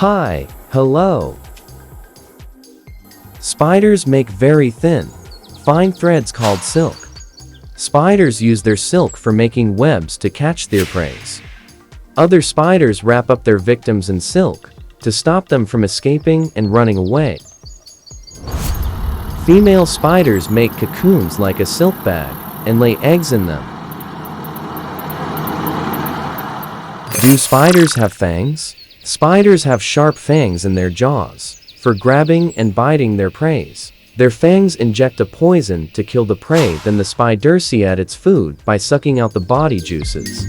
Hi, hello. Spiders make very thin, fine threads called silk. Spiders use their silk for making webs to catch their prey. Other spiders wrap up their victims in silk to stop them from escaping and running away. Female spiders make cocoons like a silk bag and lay eggs in them. Do spiders have fangs? Spiders have sharp fangs in their jaws for grabbing and biting their prey. Their fangs inject a poison to kill the prey, then the spider eats its food by sucking out the body juices.